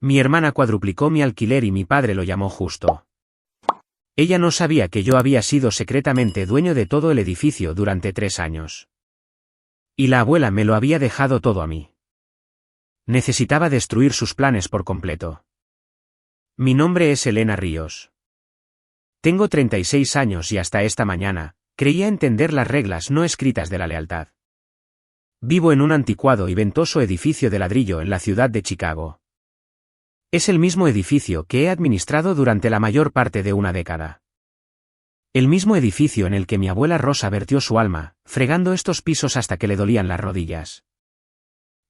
Mi hermana cuadruplicó mi alquiler y mi padre lo llamó justo. Ella no sabía que yo había sido secretamente dueño de todo el edificio durante 3 años. Y la abuela me lo había dejado todo a mí. Necesitaba destruir sus planes por completo. Mi nombre es Elena Ríos. Tengo 36 años y hasta esta mañana, creía entender las reglas no escritas de la lealtad. Vivo en un anticuado y ventoso edificio de ladrillo en la ciudad de Chicago. Es el mismo edificio que he administrado durante la mayor parte de una década. El mismo edificio en el que mi abuela Rosa vertió su alma, fregando estos pisos hasta que le dolían las rodillas.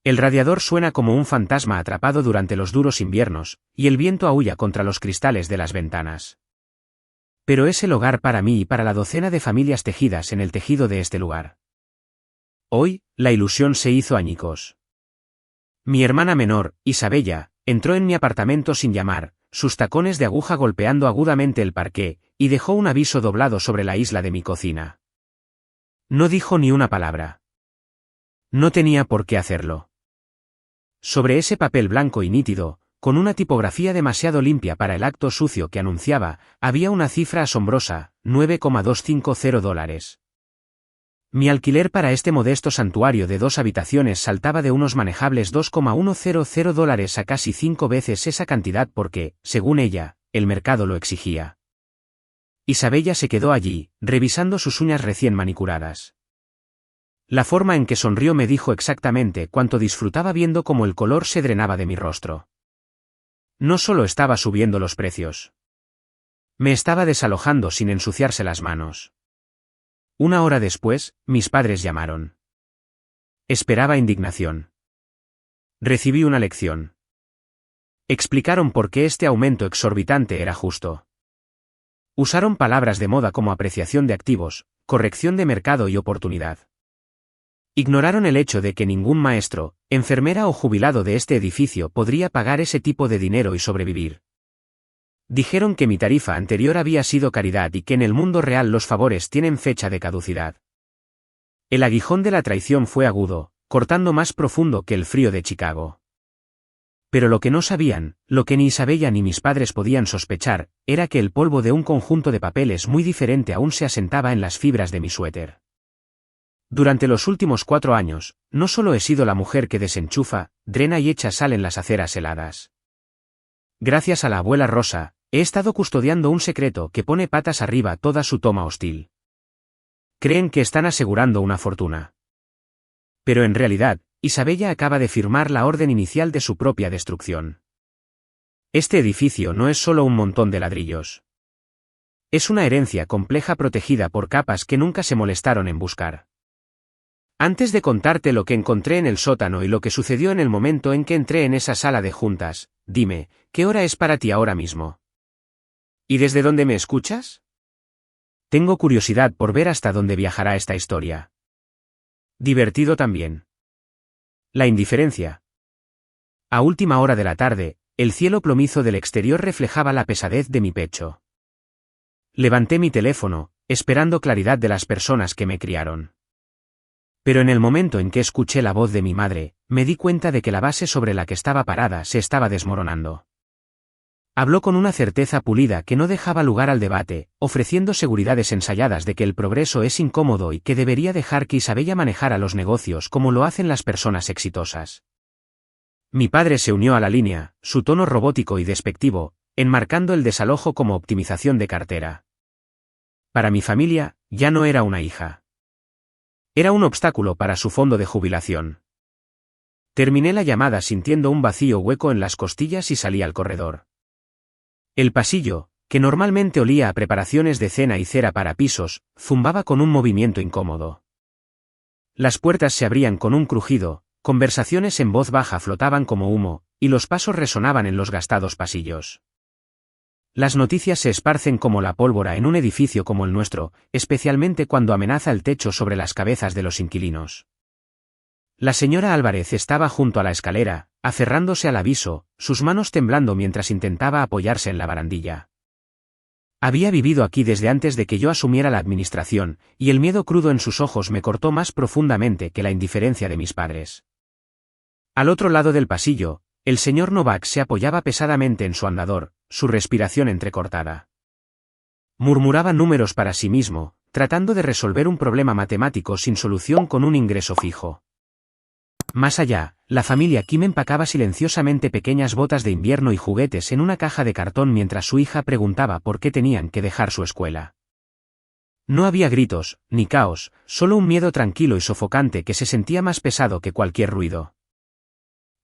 El radiador suena como un fantasma atrapado durante los duros inviernos, y el viento aúlla contra los cristales de las ventanas. Pero es el hogar para mí y para la docena de familias tejidas en el tejido de este lugar. Hoy, la ilusión se hizo añicos. Mi hermana menor, Isabella, entró en mi apartamento sin llamar, sus tacones de aguja golpeando agudamente el parqué, y dejó un aviso doblado sobre la isla de mi cocina. No dijo ni una palabra. No tenía por qué hacerlo. Sobre ese papel blanco y nítido, con una tipografía demasiado limpia para el acto sucio que anunciaba, había una cifra asombrosa, $9,250. Mi alquiler para este modesto santuario de 2 habitaciones saltaba de unos manejables $2,100 a casi 5 veces esa cantidad porque, según ella, el mercado lo exigía. Isabella se quedó allí, revisando sus uñas recién manicuradas. La forma en que sonrió me dijo exactamente cuánto disfrutaba viendo cómo el color se drenaba de mi rostro. No solo estaba subiendo los precios. Me estaba desalojando sin ensuciarse las manos. 1 hora después, mis padres llamaron. Esperaba indignación. Recibí una lección. Explicaron por qué este aumento exorbitante era justo. Usaron palabras de moda como apreciación de activos, corrección de mercado y oportunidad. Ignoraron el hecho de que ningún maestro, enfermera o jubilado de este edificio podría pagar ese tipo de dinero y sobrevivir. Dijeron que mi tarifa anterior había sido caridad y que en el mundo real los favores tienen fecha de caducidad. El aguijón de la traición fue agudo, cortando más profundo que el frío de Chicago. Pero lo que no sabían, lo que ni Isabella ni mis padres podían sospechar, era que el polvo de un conjunto de papeles muy diferente aún se asentaba en las fibras de mi suéter. Durante los últimos 4 años, no solo he sido la mujer que desenchufa, drena y echa sal en las aceras heladas. Gracias a la abuela Rosa, he estado custodiando un secreto que pone patas arriba toda su toma hostil. Creen que están asegurando una fortuna. Pero en realidad, Isabella acaba de firmar la orden inicial de su propia destrucción. Este edificio no es solo un montón de ladrillos. Es una herencia compleja protegida por capas que nunca se molestaron en buscar. Antes de contarte lo que encontré en el sótano y lo que sucedió en el momento en que entré en esa sala de juntas, dime, ¿qué hora es para ti ahora mismo? ¿Y desde dónde me escuchas? Tengo curiosidad por ver hasta dónde viajará esta historia. Divertido también. La indiferencia. A última hora de la tarde, el cielo plomizo del exterior reflejaba la pesadez de mi pecho. Levanté mi teléfono, esperando claridad de las personas que me criaron. Pero en el momento en que escuché la voz de mi madre, me di cuenta de que la base sobre la que estaba parada se estaba desmoronando. Habló con una certeza pulida que no dejaba lugar al debate, ofreciendo seguridades ensayadas de que el progreso es incómodo y que debería dejar que Isabella manejara los negocios como lo hacen las personas exitosas. Mi padre se unió a la línea, su tono robótico y despectivo, enmarcando el desalojo como optimización de cartera. Para mi familia, ya no era una hija. Era un obstáculo para su fondo de jubilación. Terminé la llamada sintiendo un vacío hueco en las costillas y salí al corredor. El pasillo, que normalmente olía a preparaciones de cena y cera para pisos, zumbaba con un movimiento incómodo. Las puertas se abrían con un crujido, conversaciones en voz baja flotaban como humo, y los pasos resonaban en los gastados pasillos. Las noticias se esparcen como la pólvora en un edificio como el nuestro, especialmente cuando amenaza el techo sobre las cabezas de los inquilinos. La señora Álvarez estaba junto a la escalera, aferrándose al aviso, sus manos temblando mientras intentaba apoyarse en la barandilla. Había vivido aquí desde antes de que yo asumiera la administración, y el miedo crudo en sus ojos me cortó más profundamente que la indiferencia de mis padres. Al otro lado del pasillo, El señor Novak se apoyaba pesadamente en su andador, su respiración entrecortada. Murmuraba números para sí mismo, tratando de resolver un problema matemático sin solución con un ingreso fijo. Más allá, la familia Kim empacaba silenciosamente pequeñas botas de invierno y juguetes en una caja de cartón mientras su hija preguntaba por qué tenían que dejar su escuela. No había gritos, ni caos, solo un miedo tranquilo y sofocante que se sentía más pesado que cualquier ruido.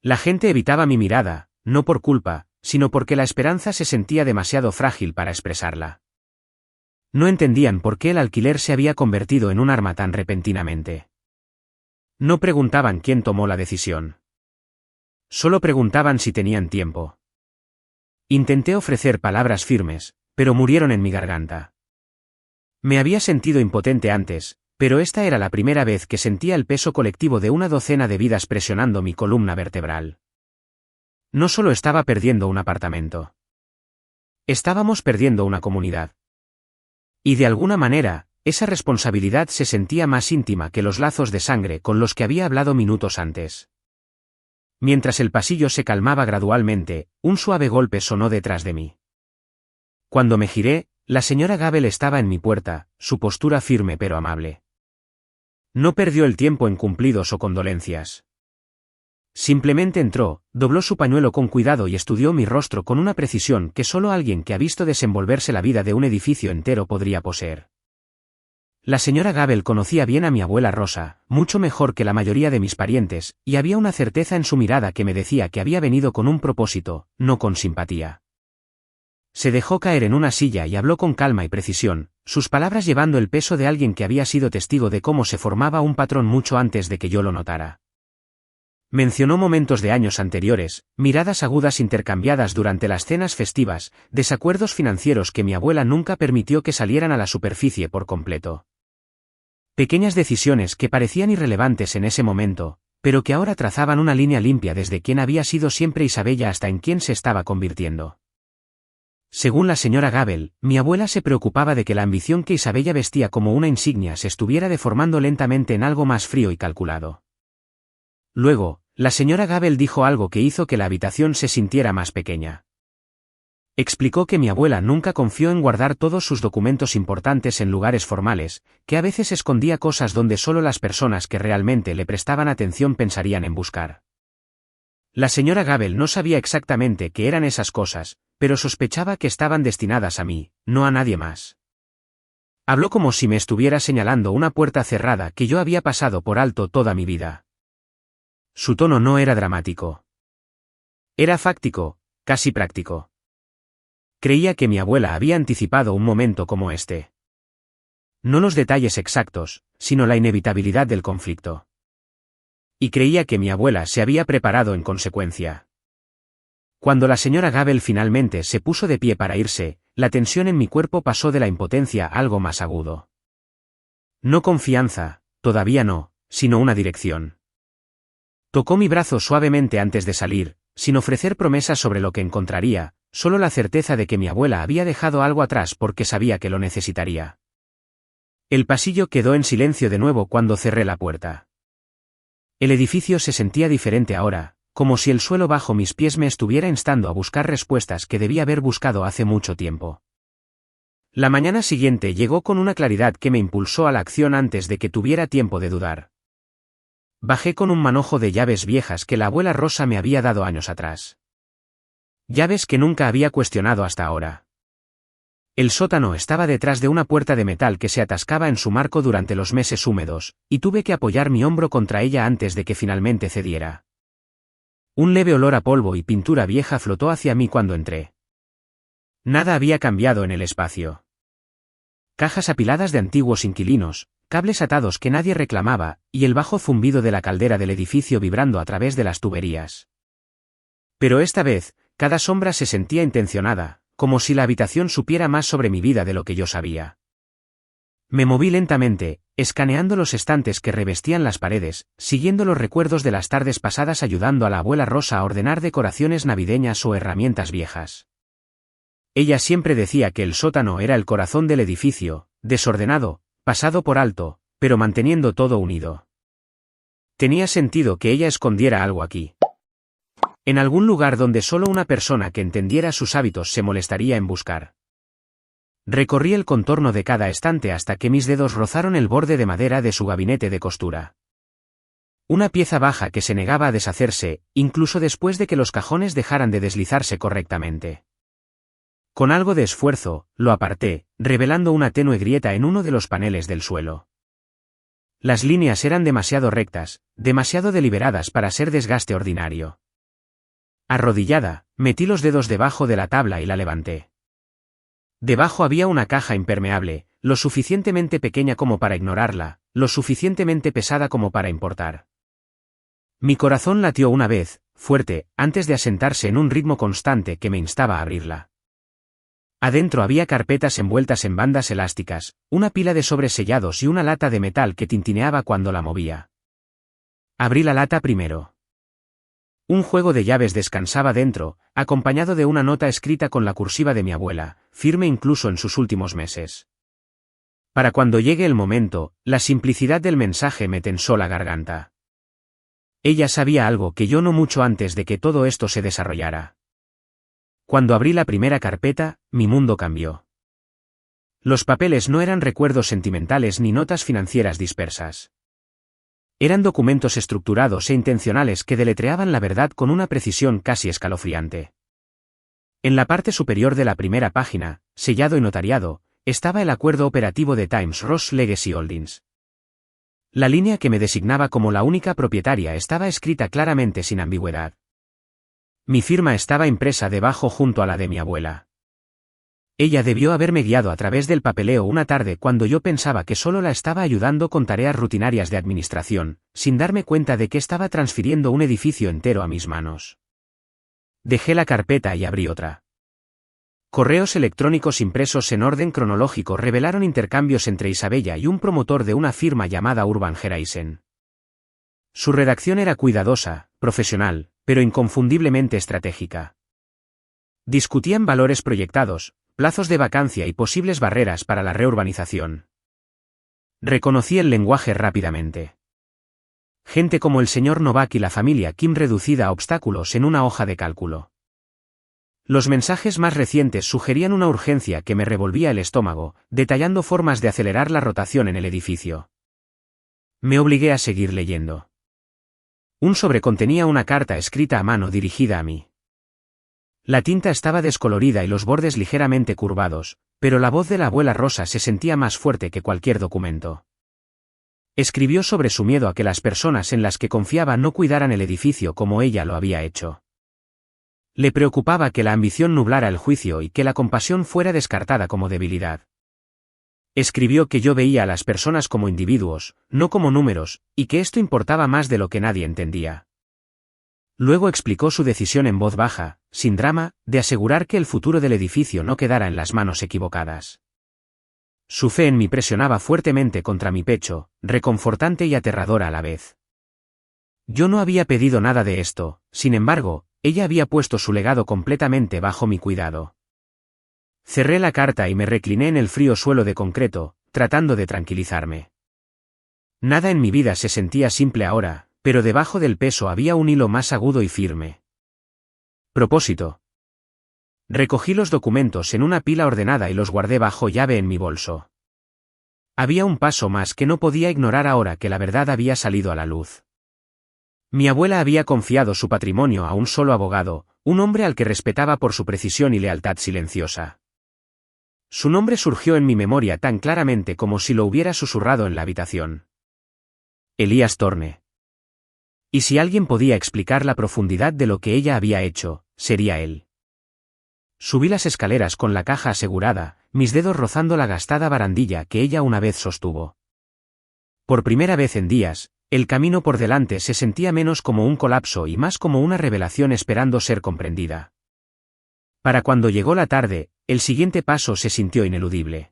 La gente evitaba mi mirada, no por culpa, sino porque la esperanza se sentía demasiado frágil para expresarla. No entendían por qué el alquiler se había convertido en un arma tan repentinamente. No preguntaban quién tomó la decisión. Solo preguntaban si tenían tiempo. Intenté ofrecer palabras firmes, pero murieron en mi garganta. Me había sentido impotente antes, pero esta era la primera vez que sentía el peso colectivo de una docena de vidas presionando mi columna vertebral. No solo estaba perdiendo un apartamento. Estábamos perdiendo una comunidad. Y de alguna manera, esa responsabilidad se sentía más íntima que los lazos de sangre con los que había hablado minutos antes. Mientras el pasillo se calmaba gradualmente, un suave golpe sonó detrás de mí. Cuando me giré, la señora Gabel estaba en mi puerta, su postura firme pero amable. No perdió el tiempo en cumplidos o condolencias. Simplemente entró, dobló su pañuelo con cuidado y estudió mi rostro con una precisión que solo alguien que ha visto desenvolverse la vida de un edificio entero podría poseer. La señora Gabel conocía bien a mi abuela Rosa, mucho mejor que la mayoría de mis parientes, y había una certeza en su mirada que me decía que había venido con un propósito, no con simpatía. Se dejó caer en una silla y habló con calma y precisión, sus palabras llevando el peso de alguien que había sido testigo de cómo se formaba un patrón mucho antes de que yo lo notara. Mencionó momentos de años anteriores, miradas agudas intercambiadas durante las cenas festivas, desacuerdos financieros que mi abuela nunca permitió que salieran a la superficie por completo. Pequeñas decisiones que parecían irrelevantes en ese momento, pero que ahora trazaban una línea limpia desde quién había sido siempre Isabella hasta en quién se estaba convirtiendo. Según la señora Gabel, mi abuela se preocupaba de que la ambición que Isabella vestía como una insignia se estuviera deformando lentamente en algo más frío y calculado. Luego, la señora Gabel dijo algo que hizo que la habitación se sintiera más pequeña. Explicó que mi abuela nunca confió en guardar todos sus documentos importantes en lugares formales, que a veces escondía cosas donde solo las personas que realmente le prestaban atención pensarían en buscar. La señora Gabel no sabía exactamente qué eran esas cosas, pero sospechaba que estaban destinadas a mí, no a nadie más. Habló como si me estuviera señalando una puerta cerrada que yo había pasado por alto toda mi vida. Su tono no era dramático. Era fáctico, casi práctico. Creía que mi abuela había anticipado un momento como este. No los detalles exactos, sino la inevitabilidad del conflicto. Y creía que mi abuela se había preparado en consecuencia. Cuando la señora Gabel finalmente se puso de pie para irse, la tensión en mi cuerpo pasó de la impotencia a algo más agudo. No confianza, todavía no, sino una dirección. Tocó mi brazo suavemente antes de salir, sin ofrecer promesas sobre lo que encontraría, solo la certeza de que mi abuela había dejado algo atrás porque sabía que lo necesitaría. El pasillo quedó en silencio de nuevo cuando cerré la puerta. El edificio se sentía diferente ahora, como si el suelo bajo mis pies me estuviera instando a buscar respuestas que debía haber buscado hace mucho tiempo. La mañana siguiente llegó con una claridad que me impulsó a la acción antes de que tuviera tiempo de dudar. Bajé con un manojo de llaves viejas que la abuela Rosa me había dado años atrás. Llaves que nunca había cuestionado hasta ahora. El sótano estaba detrás de una puerta de metal que se atascaba en su marco durante los meses húmedos, y tuve que apoyar mi hombro contra ella antes de que finalmente cediera. Un leve olor a polvo y pintura vieja flotó hacia mí cuando entré. Nada había cambiado en el espacio. Cajas apiladas de antiguos inquilinos, cables atados que nadie reclamaba, y el bajo zumbido de la caldera del edificio vibrando a través de las tuberías. Pero esta vez, cada sombra se sentía intencionada, como si la habitación supiera más sobre mi vida de lo que yo sabía. Me moví lentamente, escaneando los estantes que revestían las paredes, siguiendo los recuerdos de las tardes pasadas ayudando a la abuela Rosa a ordenar decoraciones navideñas o herramientas viejas. Ella siempre decía que el sótano era el corazón del edificio, desordenado, pasado por alto, pero manteniendo todo unido. Tenía sentido que ella escondiera algo aquí. En algún lugar donde solo una persona que entendiera sus hábitos se molestaría en buscar. Recorrí el contorno de cada estante hasta que mis dedos rozaron el borde de madera de su gabinete de costura. Una pieza baja que se negaba a deshacerse, incluso después de que los cajones dejaran de deslizarse correctamente. Con algo de esfuerzo, lo aparté, revelando una tenue grieta en uno de los paneles del suelo. Las líneas eran demasiado rectas, demasiado deliberadas para ser desgaste ordinario. Arrodillada, metí los dedos debajo de la tabla y la levanté. Debajo había una caja impermeable, lo suficientemente pequeña como para ignorarla, lo suficientemente pesada como para importar. Mi corazón latió una vez, fuerte, antes de asentarse en un ritmo constante que me instaba a abrirla. Adentro había carpetas envueltas en bandas elásticas, una pila de sobres sellados y una lata de metal que tintineaba cuando la movía. Abrí la lata primero. Un juego de llaves descansaba dentro, acompañado de una nota escrita con la cursiva de mi abuela, firme incluso en sus últimos meses. Para cuando llegue el momento, la simplicidad del mensaje me tensó la garganta. Ella sabía algo que yo no mucho antes de que todo esto se desarrollara. Cuando abrí la primera carpeta, mi mundo cambió. Los papeles no eran recuerdos sentimentales ni notas financieras dispersas. Eran documentos estructurados e intencionales que deletreaban la verdad con una precisión casi escalofriante. En la parte superior de la primera página, sellado y notariado, estaba el acuerdo operativo de Times Ross Legacy Holdings. La línea que me designaba como la única propietaria estaba escrita claramente sin ambigüedad. Mi firma estaba impresa debajo junto a la de mi abuela. Ella debió haberme guiado a través del papeleo una tarde cuando yo pensaba que solo la estaba ayudando con tareas rutinarias de administración, sin darme cuenta de que estaba transfiriendo un edificio entero a mis manos. Dejé la carpeta y abrí otra. Correos electrónicos impresos en orden cronológico revelaron intercambios entre Isabella y un promotor de una firma llamada Urban Geraisen. Su redacción era cuidadosa, profesional, pero inconfundiblemente estratégica. Discutían valores proyectados, plazos de vacancia y posibles barreras para la reurbanización. Reconocí el lenguaje rápidamente. Gente como el señor Novak y la familia Kim reducida a obstáculos en una hoja de cálculo. Los mensajes más recientes sugerían una urgencia que me revolvía el estómago, detallando formas de acelerar la rotación en el edificio. Me obligué a seguir leyendo. Un sobre contenía una carta escrita a mano dirigida a mí. La tinta estaba descolorida y los bordes ligeramente curvados, pero la voz de la abuela Rosa se sentía más fuerte que cualquier documento. Escribió sobre su miedo a que las personas en las que confiaba no cuidaran el edificio como ella lo había hecho. Le preocupaba que la ambición nublara el juicio y que la compasión fuera descartada como debilidad. Escribió que yo veía a las personas como individuos, no como números, y que esto importaba más de lo que nadie entendía. Luego explicó su decisión en voz baja, sin drama, de asegurar que el futuro del edificio no quedara en las manos equivocadas. Su fe en mí presionaba fuertemente contra mi pecho, reconfortante y aterradora a la vez. Yo no había pedido nada de esto, sin embargo, ella había puesto su legado completamente bajo mi cuidado. Cerré la carta y me recliné en el frío suelo de concreto, tratando de tranquilizarme. Nada en mi vida se sentía simple ahora, pero debajo del peso había un hilo más agudo y firme. Propósito. Recogí los documentos en una pila ordenada y los guardé bajo llave en mi bolso. Había un paso más que no podía ignorar ahora que la verdad había salido a la luz. Mi abuela había confiado su patrimonio a un solo abogado, un hombre al que respetaba por su precisión y lealtad silenciosa. Su nombre surgió en mi memoria tan claramente como si lo hubiera susurrado en la habitación. Elías Thorne. Y si alguien podía explicar la profundidad de lo que ella había hecho, sería él. Subí las escaleras con la caja asegurada, mis dedos rozando la gastada barandilla que ella una vez sostuvo. Por primera vez en días, el camino por delante se sentía menos como un colapso y más como una revelación esperando ser comprendida. Para cuando llegó la tarde, el siguiente paso se sintió ineludible.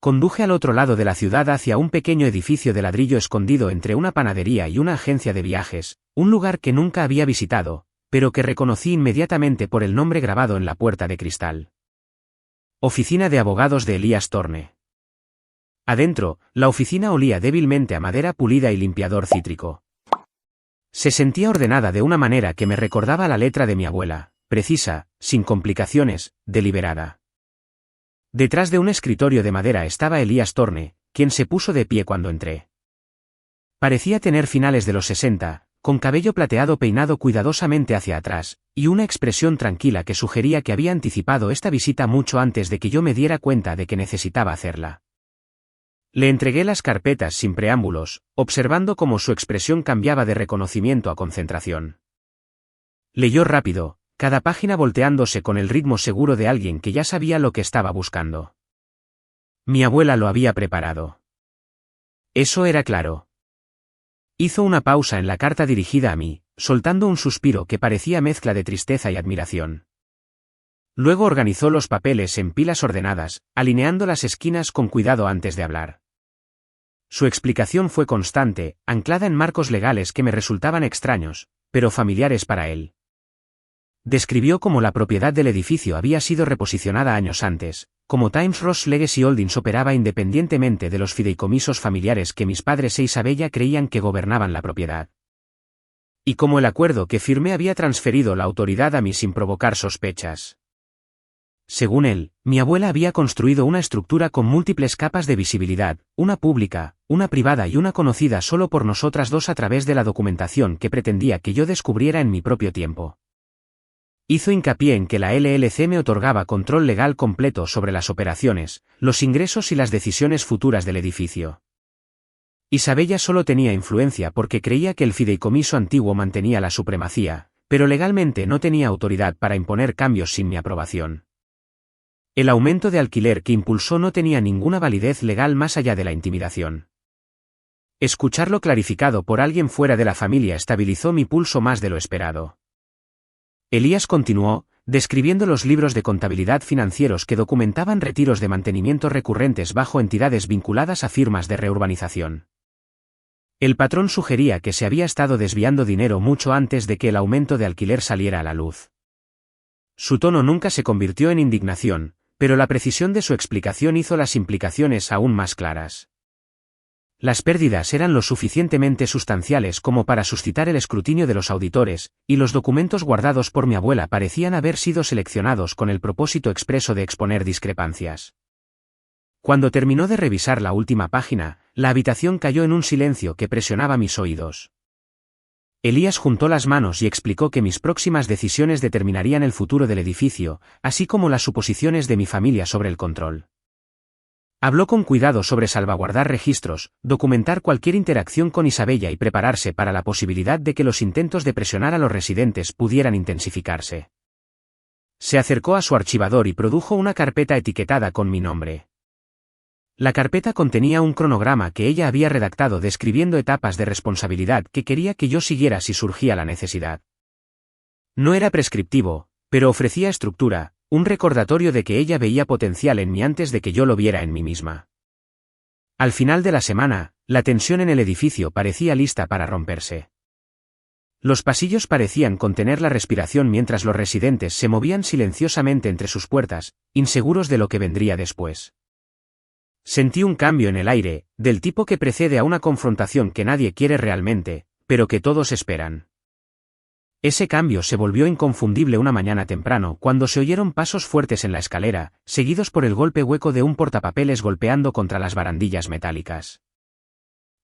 Conduje al otro lado de la ciudad hacia un pequeño edificio de ladrillo escondido entre una panadería y una agencia de viajes, un lugar que nunca había visitado, pero que reconocí inmediatamente por el nombre grabado en la puerta de cristal. Oficina de abogados de Elías Thorne. Adentro, la oficina olía débilmente a madera pulida y limpiador cítrico. Se sentía ordenada de una manera que me recordaba la letra de mi abuela, precisa, sin complicaciones, deliberada. Detrás de un escritorio de madera estaba Elías Torne, quien se puso de pie cuando entré. Parecía tener finales de los 60, con cabello plateado peinado cuidadosamente hacia atrás, y una expresión tranquila que sugería que había anticipado esta visita mucho antes de que yo me diera cuenta de que necesitaba hacerla. Le entregué las carpetas sin preámbulos, observando cómo su expresión cambiaba de reconocimiento a concentración. Leyó rápido, cada página volteándose con el ritmo seguro de alguien que ya sabía lo que estaba buscando. Mi abuela lo había preparado. Eso era claro. Hizo una pausa en la carta dirigida a mí, soltando un suspiro que parecía mezcla de tristeza y admiración. Luego organizó los papeles en pilas ordenadas, alineando las esquinas con cuidado antes de hablar. Su explicación fue constante, anclada en marcos legales que me resultaban extraños, pero familiares para él. Describió cómo la propiedad del edificio había sido reposicionada años antes, cómo Times Ross Legacy Holdings operaba independientemente de los fideicomisos familiares que mis padres e Isabella creían que gobernaban la propiedad. Y cómo el acuerdo que firmé había transferido la autoridad a mí sin provocar sospechas. Según él, mi abuela había construido una estructura con múltiples capas de visibilidad, una pública, una privada y una conocida solo por nosotras dos a través de la documentación que pretendía que yo descubriera en mi propio tiempo. Hizo hincapié en que la LLC me otorgaba control legal completo sobre las operaciones, los ingresos y las decisiones futuras del edificio. Isabella solo tenía influencia porque creía que el fideicomiso antiguo mantenía la supremacía, pero legalmente no tenía autoridad para imponer cambios sin mi aprobación. El aumento de alquiler que impulsó no tenía ninguna validez legal más allá de la intimidación. Escucharlo clarificado por alguien fuera de la familia estabilizó mi pulso más de lo esperado. Elías continuó, describiendo los libros de contabilidad financieros que documentaban retiros de mantenimiento recurrentes bajo entidades vinculadas a firmas de reurbanización. El patrón sugería que se había estado desviando dinero mucho antes de que el aumento de alquiler saliera a la luz. Su tono nunca se convirtió en indignación, pero la precisión de su explicación hizo las implicaciones aún más claras. Las pérdidas eran lo suficientemente sustanciales como para suscitar el escrutinio de los auditores, y los documentos guardados por mi abuela parecían haber sido seleccionados con el propósito expreso de exponer discrepancias. Cuando terminó de revisar la última página, la habitación cayó en un silencio que presionaba mis oídos. Elías juntó las manos y explicó que mis próximas decisiones determinarían el futuro del edificio, así como las suposiciones de mi familia sobre el control. Habló con cuidado sobre salvaguardar registros, documentar cualquier interacción con Isabella y prepararse para la posibilidad de que los intentos de presionar a los residentes pudieran intensificarse. Se acercó a su archivador y produjo una carpeta etiquetada con mi nombre. La carpeta contenía un cronograma que ella había redactado describiendo etapas de responsabilidad que quería que yo siguiera si surgía la necesidad. No era prescriptivo, pero ofrecía estructura, un recordatorio de que ella veía potencial en mí antes de que yo lo viera en mí misma. Al final de la semana, la tensión en el edificio parecía lista para romperse. Los pasillos parecían contener la respiración mientras los residentes se movían silenciosamente entre sus puertas, inseguros de lo que vendría después. Sentí un cambio en el aire, del tipo que precede a una confrontación que nadie quiere realmente, pero que todos esperan. Ese cambio se volvió inconfundible una mañana temprano cuando se oyeron pasos fuertes en la escalera, seguidos por el golpe hueco de un portapapeles golpeando contra las barandillas metálicas.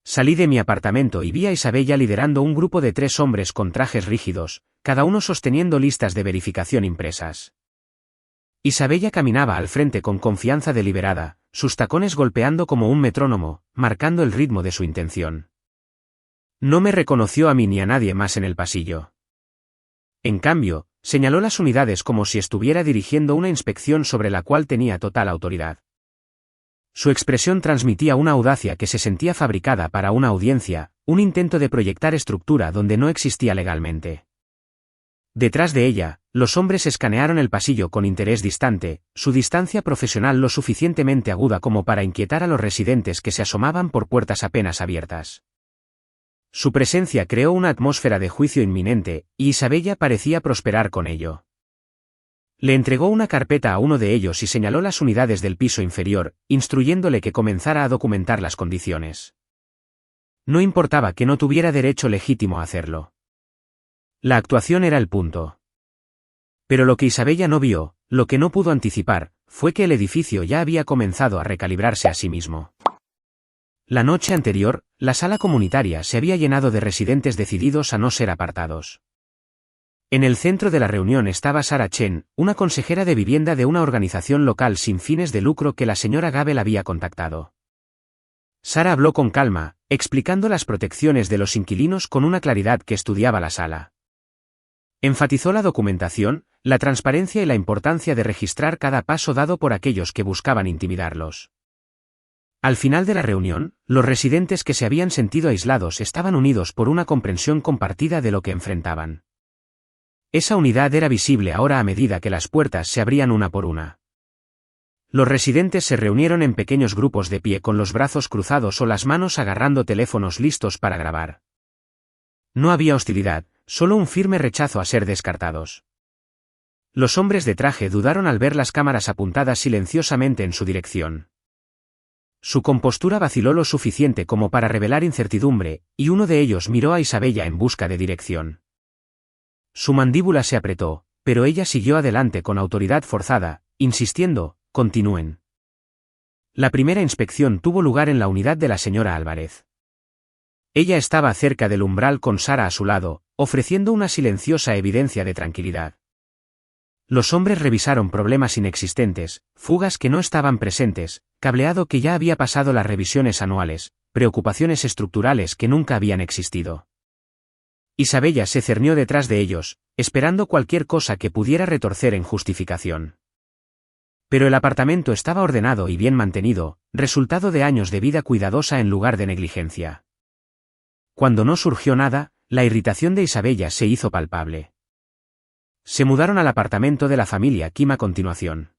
Salí de mi apartamento y vi a Isabella liderando un grupo de 3 hombres con trajes rígidos, cada uno sosteniendo listas de verificación impresas. Isabella caminaba al frente con confianza deliberada, sus tacones golpeando como un metrónomo, marcando el ritmo de su intención. No me reconoció a mí ni a nadie más en el pasillo. En cambio, señaló las unidades como si estuviera dirigiendo una inspección sobre la cual tenía total autoridad. Su expresión transmitía una audacia que se sentía fabricada para una audiencia, un intento de proyectar estructura donde no existía legalmente. Detrás de ella, los hombres escanearon el pasillo con interés distante, su distancia profesional lo suficientemente aguda como para inquietar a los residentes que se asomaban por puertas apenas abiertas. Su presencia creó una atmósfera de juicio inminente, y Isabella parecía prosperar con ello. Le entregó una carpeta a uno de ellos y señaló las unidades del piso inferior, instruyéndole que comenzara a documentar las condiciones. No importaba que no tuviera derecho legítimo a hacerlo. La actuación era el punto. Pero lo que Isabella no vio, lo que no pudo anticipar, fue que el edificio ya había comenzado a recalibrarse a sí mismo. La noche anterior, la sala comunitaria se había llenado de residentes decididos a no ser apartados. En el centro de la reunión estaba Sarah Chen, una consejera de vivienda de una organización local sin fines de lucro que la señora Gabel había contactado. Sarah habló con calma, explicando las protecciones de los inquilinos con una claridad que estudiaba la sala. Enfatizó la documentación, la transparencia y la importancia de registrar cada paso dado por aquellos que buscaban intimidarlos. Al final de la reunión, los residentes que se habían sentido aislados estaban unidos por una comprensión compartida de lo que enfrentaban. Esa unidad era visible ahora a medida que las puertas se abrían una por una. Los residentes se reunieron en pequeños grupos de pie con los brazos cruzados o las manos agarrando teléfonos listos para grabar. No había hostilidad, solo un firme rechazo a ser descartados. Los hombres de traje dudaron al ver las cámaras apuntadas silenciosamente en su dirección. Su compostura vaciló lo suficiente como para revelar incertidumbre, y uno de ellos miró a Isabella en busca de dirección. Su mandíbula se apretó, pero ella siguió adelante con autoridad forzada, insistiendo: continúen. La primera inspección tuvo lugar en la unidad de la señora Álvarez. Ella estaba cerca del umbral con Sara a su lado, ofreciendo una silenciosa evidencia de tranquilidad. Los hombres revisaron problemas inexistentes, fugas que no estaban presentes, cableado que ya había pasado las revisiones anuales, preocupaciones estructurales que nunca habían existido. Isabella se cernió detrás de ellos, esperando cualquier cosa que pudiera retorcer en justificación. Pero el apartamento estaba ordenado y bien mantenido, resultado de años de vida cuidadosa en lugar de negligencia. Cuando no surgió nada, la irritación de Isabella se hizo palpable. Se mudaron al apartamento de la familia Kim a continuación.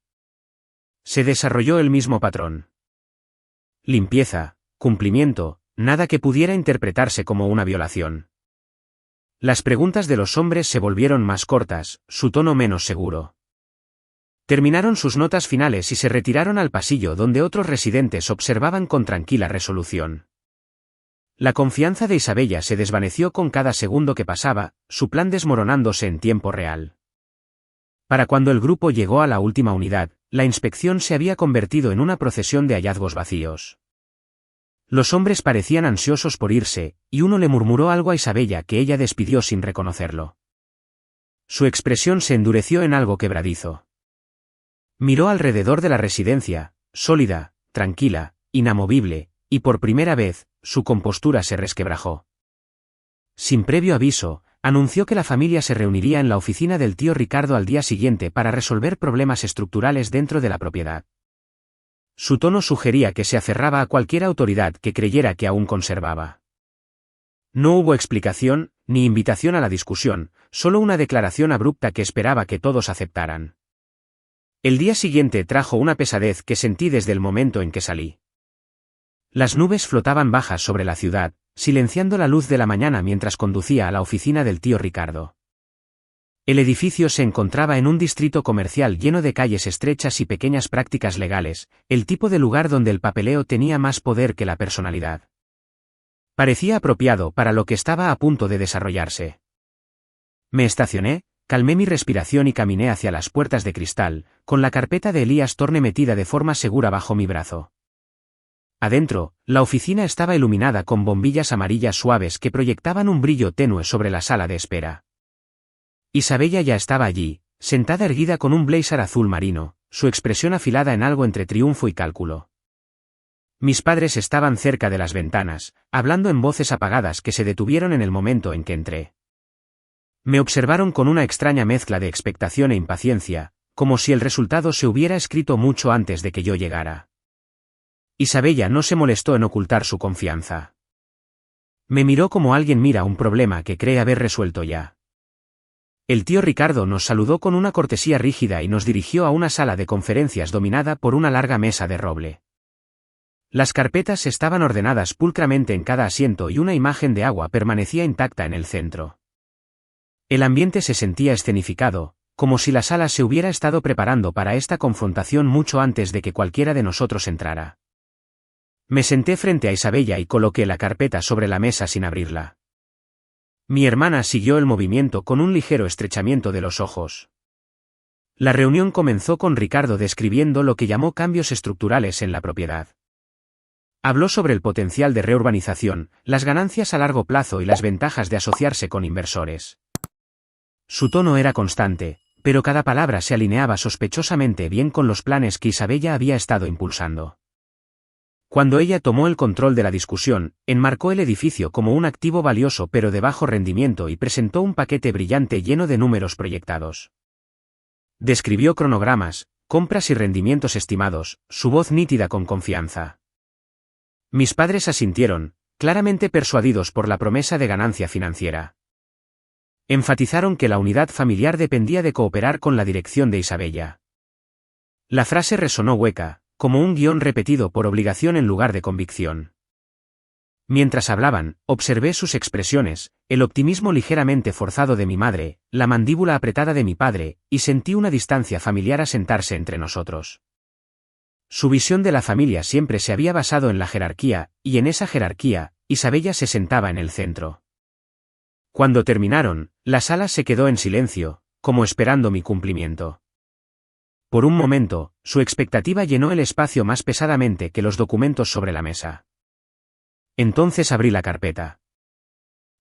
Se desarrolló el mismo patrón. Limpieza, cumplimiento, nada que pudiera interpretarse como una violación. Las preguntas de los hombres se volvieron más cortas, su tono menos seguro. Terminaron sus notas finales y se retiraron al pasillo donde otros residentes observaban con tranquila resolución. La confianza de Isabella se desvaneció con cada segundo que pasaba, su plan desmoronándose en tiempo real. Para cuando el grupo llegó a la última unidad, la inspección se había convertido en una procesión de hallazgos vacíos. Los hombres parecían ansiosos por irse, y uno le murmuró algo a Isabella que ella despidió sin reconocerlo. Su expresión se endureció en algo quebradizo. Miró alrededor de la residencia, sólida, tranquila, inamovible, y por primera vez, su compostura se resquebrajó. Sin previo aviso, anunció que la familia se reuniría en la oficina del tío Ricardo al día siguiente para resolver problemas estructurales dentro de la propiedad. Su tono sugería que se aferraba a cualquier autoridad que creyera que aún conservaba. No hubo explicación, ni invitación a la discusión, solo una declaración abrupta que esperaba que todos aceptaran. El día siguiente trajo una pesadez que sentí desde el momento en que salí. Las nubes flotaban bajas sobre la ciudad, silenciando la luz de la mañana mientras conducía a la oficina del tío Ricardo. El edificio se encontraba en un distrito comercial lleno de calles estrechas y pequeñas prácticas legales, el tipo de lugar donde el papeleo tenía más poder que la personalidad. Parecía apropiado para lo que estaba a punto de desarrollarse. Me estacioné, calmé mi respiración y caminé hacia las puertas de cristal, con la carpeta de Elías Torne metida de forma segura bajo mi brazo. Adentro, la oficina estaba iluminada con bombillas amarillas suaves que proyectaban un brillo tenue sobre la sala de espera. Isabella ya estaba allí, sentada erguida con un blazer azul marino, su expresión afilada en algo entre triunfo y cálculo. Mis padres estaban cerca de las ventanas, hablando en voces apagadas que se detuvieron en el momento en que entré. Me observaron con una extraña mezcla de expectación e impaciencia, como si el resultado se hubiera escrito mucho antes de que yo llegara. Isabella no se molestó en ocultar su confianza. Me miró como alguien mira un problema que cree haber resuelto ya. El tío Ricardo nos saludó con una cortesía rígida y nos dirigió a una sala de conferencias dominada por una larga mesa de roble. Las carpetas estaban ordenadas pulcramente en cada asiento y una imagen de agua permanecía intacta en el centro. El ambiente se sentía escenificado, como si la sala se hubiera estado preparando para esta confrontación mucho antes de que cualquiera de nosotros entrara. Me senté frente a Isabella y coloqué la carpeta sobre la mesa sin abrirla. Mi hermana siguió el movimiento con un ligero estrechamiento de los ojos. La reunión comenzó con Ricardo describiendo lo que llamó cambios estructurales en la propiedad. Habló sobre el potencial de reurbanización, las ganancias a largo plazo y las ventajas de asociarse con inversores. Su tono era constante, pero cada palabra se alineaba sospechosamente bien con los planes que Isabella había estado impulsando. Cuando ella tomó el control de la discusión, enmarcó el edificio como un activo valioso pero de bajo rendimiento y presentó un paquete brillante lleno de números proyectados. Describió cronogramas, compras y rendimientos estimados, su voz nítida con confianza. Mis padres asintieron, claramente persuadidos por la promesa de ganancia financiera. Enfatizaron que la unidad familiar dependía de cooperar con la dirección de Isabella. La frase resonó hueca, como un guión repetido por obligación en lugar de convicción. Mientras hablaban, observé sus expresiones, el optimismo ligeramente forzado de mi madre, la mandíbula apretada de mi padre, y sentí una distancia familiar asentarse entre nosotros. Su visión de la familia siempre se había basado en la jerarquía, y en esa jerarquía, Isabella se sentaba en el centro. Cuando terminaron, la sala se quedó en silencio, como esperando mi cumplimiento. Por un momento, su expectativa llenó el espacio más pesadamente que los documentos sobre la mesa. Entonces abrí la carpeta.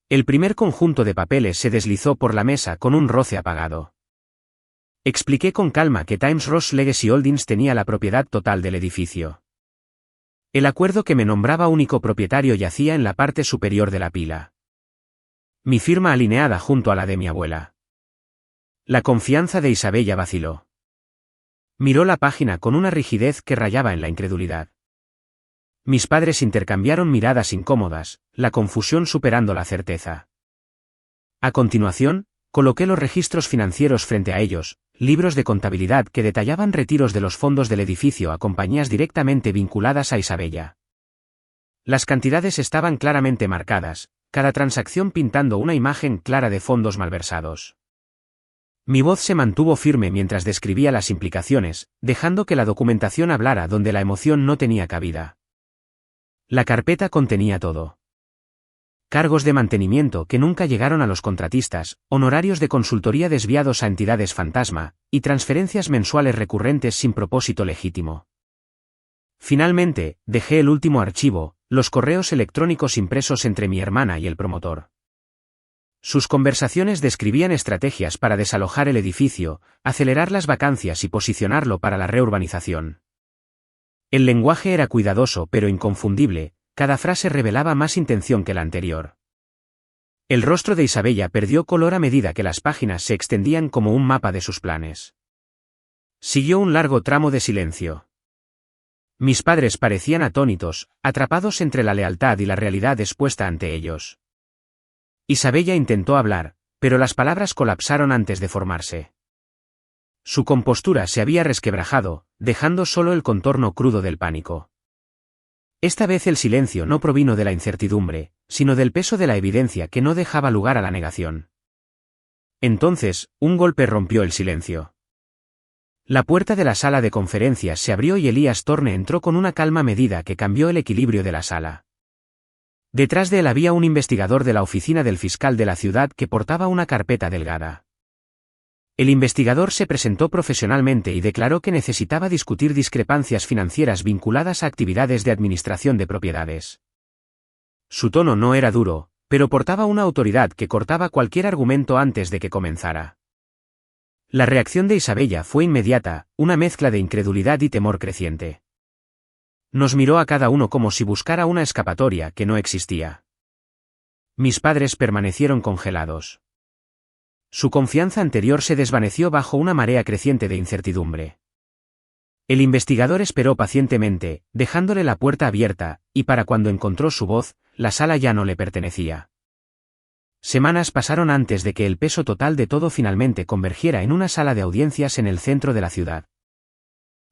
El primer conjunto de papeles se deslizó por la mesa con un roce apagado. Expliqué con calma que Times Ross Legacy Holdings tenía la propiedad total del edificio. El acuerdo que me nombraba único propietario yacía en la parte superior de la pila. Mi firma alineada junto a la de mi abuela. La confianza de Isabella vaciló. Miró la página con una rigidez que rayaba en la incredulidad. Mis padres intercambiaron miradas incómodas, la confusión superando la certeza. A continuación, coloqué los registros financieros frente a ellos, libros de contabilidad que detallaban retiros de los fondos del edificio a compañías directamente vinculadas a Isabella. Las cantidades estaban claramente marcadas, cada transacción pintando una imagen clara de fondos malversados. Mi voz se mantuvo firme mientras describía las implicaciones, dejando que la documentación hablara donde la emoción no tenía cabida. La carpeta contenía todo. Cargos de mantenimiento que nunca llegaron a los contratistas, honorarios de consultoría desviados a entidades fantasma, y transferencias mensuales recurrentes sin propósito legítimo. Finalmente, dejé el último archivo, los correos electrónicos impresos entre mi hermana y el promotor. Sus conversaciones describían estrategias para desalojar el edificio, acelerar las vacancias y posicionarlo para la reurbanización. El lenguaje era cuidadoso pero inconfundible, cada frase revelaba más intención que la anterior. El rostro de Isabella perdió color a medida que las páginas se extendían como un mapa de sus planes. Siguió un largo tramo de silencio. Mis padres parecían atónitos, atrapados entre la lealtad y la realidad expuesta ante ellos. Isabella intentó hablar, pero las palabras colapsaron antes de formarse. Su compostura se había resquebrajado, dejando solo el contorno crudo del pánico. Esta vez el silencio no provino de la incertidumbre, sino del peso de la evidencia que no dejaba lugar a la negación. Entonces, un golpe rompió el silencio. La puerta de la sala de conferencias se abrió y Elías Torne entró con una calma medida que cambió el equilibrio de la sala. Detrás de él había un investigador de la oficina del fiscal de la ciudad que portaba una carpeta delgada. El investigador se presentó profesionalmente y declaró que necesitaba discutir discrepancias financieras vinculadas a actividades de administración de propiedades. Su tono no era duro, pero portaba una autoridad que cortaba cualquier argumento antes de que comenzara. La reacción de Isabella fue inmediata, una mezcla de incredulidad y temor creciente. Nos miró a cada uno como si buscara una escapatoria que no existía. Mis padres permanecieron congelados. Su confianza anterior se desvaneció bajo una marea creciente de incertidumbre. El investigador esperó pacientemente, dejándole la puerta abierta, y para cuando encontró su voz, la sala ya no le pertenecía. Semanas pasaron antes de que el peso total de todo finalmente convergiera en una sala de audiencias en el centro de la ciudad.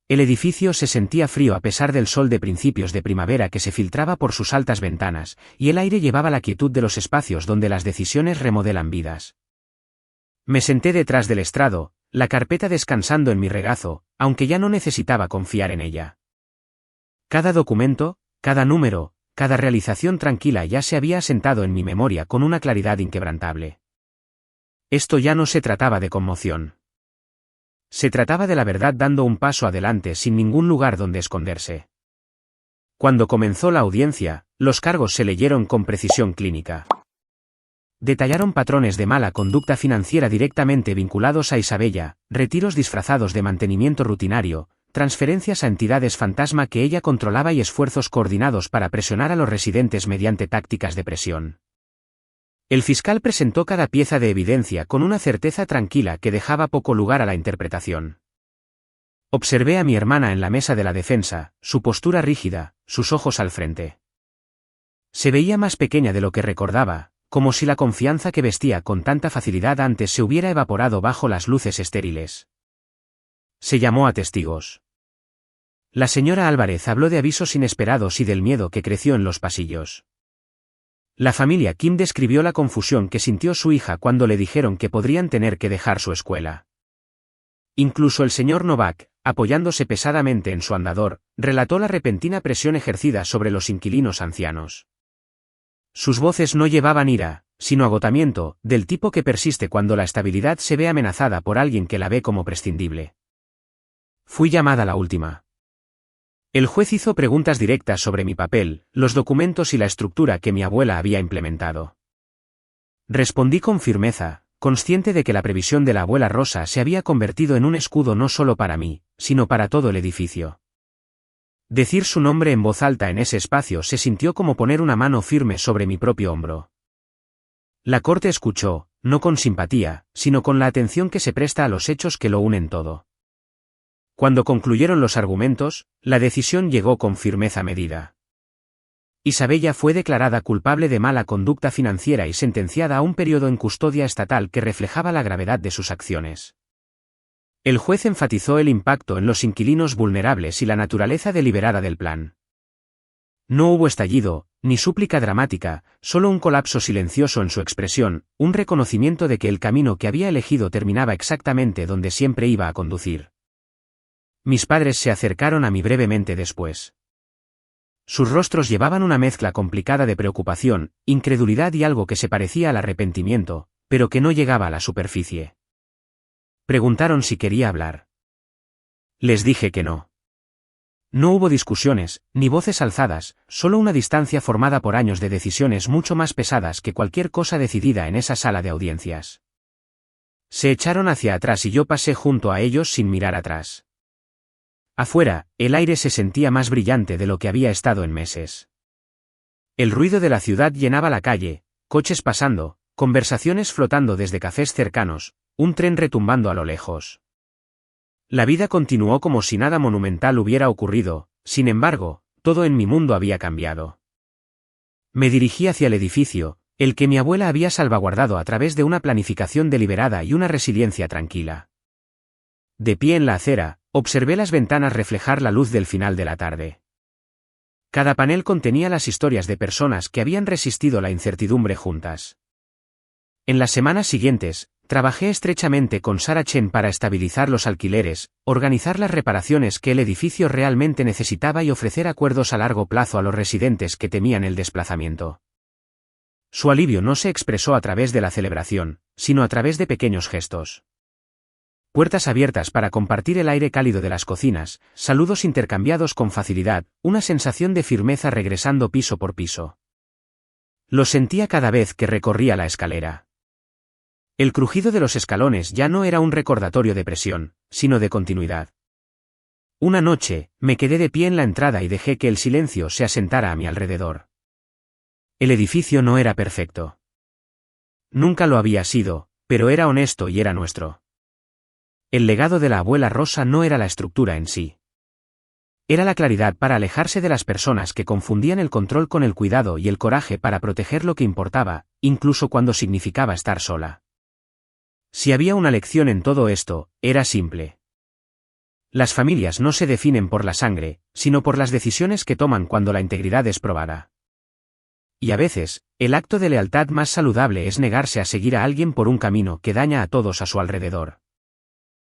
El edificio se sentía frío a pesar del sol de principios de primavera que se filtraba por sus altas ventanas, y el aire llevaba la quietud de los espacios donde las decisiones remodelan vidas. Me senté detrás del estrado, la carpeta descansando en mi regazo, aunque ya no necesitaba confiar en ella. Cada documento, cada número, cada realización tranquila ya se había asentado en mi memoria con una claridad inquebrantable. Esto ya no se trataba de conmoción. Se trataba de la verdad dando un paso adelante sin ningún lugar donde esconderse. Cuando comenzó la audiencia, los cargos se leyeron con precisión clínica. Detallaron patrones de mala conducta financiera directamente vinculados a Isabella, retiros disfrazados de mantenimiento rutinario, transferencias a entidades fantasma que ella controlaba y esfuerzos coordinados para presionar a los residentes mediante tácticas de presión. El fiscal presentó cada pieza de evidencia con una certeza tranquila que dejaba poco lugar a la interpretación. Observé a mi hermana en la mesa de la defensa, su postura rígida, sus ojos al frente. Se veía más pequeña de lo que recordaba, como si la confianza que vestía con tanta facilidad antes se hubiera evaporado bajo las luces estériles. Se llamó a testigos. La señora Álvarez habló de avisos inesperados y del miedo que creció en los pasillos. La familia Kim describió la confusión que sintió su hija cuando le dijeron que podrían tener que dejar su escuela. Incluso el señor Novak, apoyándose pesadamente en su andador, relató la repentina presión ejercida sobre los inquilinos ancianos. Sus voces no llevaban ira, sino agotamiento, del tipo que persiste cuando la estabilidad se ve amenazada por alguien que la ve como prescindible. Fui llamada la última. El juez hizo preguntas directas sobre mi papel, los documentos y la estructura que mi abuela había implementado. Respondí con firmeza, consciente de que la previsión de la abuela Rosa se había convertido en un escudo no solo para mí, sino para todo el edificio. Decir su nombre en voz alta en ese espacio se sintió como poner una mano firme sobre mi propio hombro. La corte escuchó, no con simpatía, sino con la atención que se presta a los hechos que lo unen todo. Cuando concluyeron los argumentos, la decisión llegó con firmeza medida. Isabella fue declarada culpable de mala conducta financiera y sentenciada a un periodo en custodia estatal que reflejaba la gravedad de sus acciones. El juez enfatizó el impacto en los inquilinos vulnerables y la naturaleza deliberada del plan. No hubo estallido, ni súplica dramática, solo un colapso silencioso en su expresión, un reconocimiento de que el camino que había elegido terminaba exactamente donde siempre iba a conducir. Mis padres se acercaron a mí brevemente después. Sus rostros llevaban una mezcla complicada de preocupación, incredulidad y algo que se parecía al arrepentimiento, pero que no llegaba a la superficie. Preguntaron si quería hablar. Les dije que no. No hubo discusiones, ni voces alzadas, solo una distancia formada por años de decisiones mucho más pesadas que cualquier cosa decidida en esa sala de audiencias. Se echaron hacia atrás y yo pasé junto a ellos sin mirar atrás. Afuera, el aire se sentía más brillante de lo que había estado en meses. El ruido de la ciudad llenaba la calle, coches pasando, conversaciones flotando desde cafés cercanos, un tren retumbando a lo lejos. La vida continuó como si nada monumental hubiera ocurrido, sin embargo, todo en mi mundo había cambiado. Me dirigí hacia el edificio, el que mi abuela había salvaguardado a través de una planificación deliberada y una resiliencia tranquila. De pie en la acera, observé las ventanas reflejar la luz del final de la tarde. Cada panel contenía las historias de personas que habían resistido la incertidumbre juntas. En las semanas siguientes, trabajé estrechamente con Sarah Chen para estabilizar los alquileres, organizar las reparaciones que el edificio realmente necesitaba y ofrecer acuerdos a largo plazo a los residentes que temían el desplazamiento. Su alivio no se expresó a través de la celebración, sino a través de pequeños gestos. Puertas abiertas para compartir el aire cálido de las cocinas, saludos intercambiados con facilidad, una sensación de firmeza regresando piso por piso. Lo sentía cada vez que recorría la escalera. El crujido de los escalones ya no era un recordatorio de presión, sino de continuidad. Una noche, me quedé de pie en la entrada y dejé que el silencio se asentara a mi alrededor. El edificio no era perfecto. Nunca lo había sido, pero era honesto y era nuestro. El legado de la abuela Rosa no era la estructura en sí. Era la claridad para alejarse de las personas que confundían el control con el cuidado y el coraje para proteger lo que importaba, incluso cuando significaba estar sola. Si había una lección en todo esto, era simple. Las familias no se definen por la sangre, sino por las decisiones que toman cuando la integridad es probada. Y a veces, el acto de lealtad más saludable es negarse a seguir a alguien por un camino que daña a todos a su alrededor.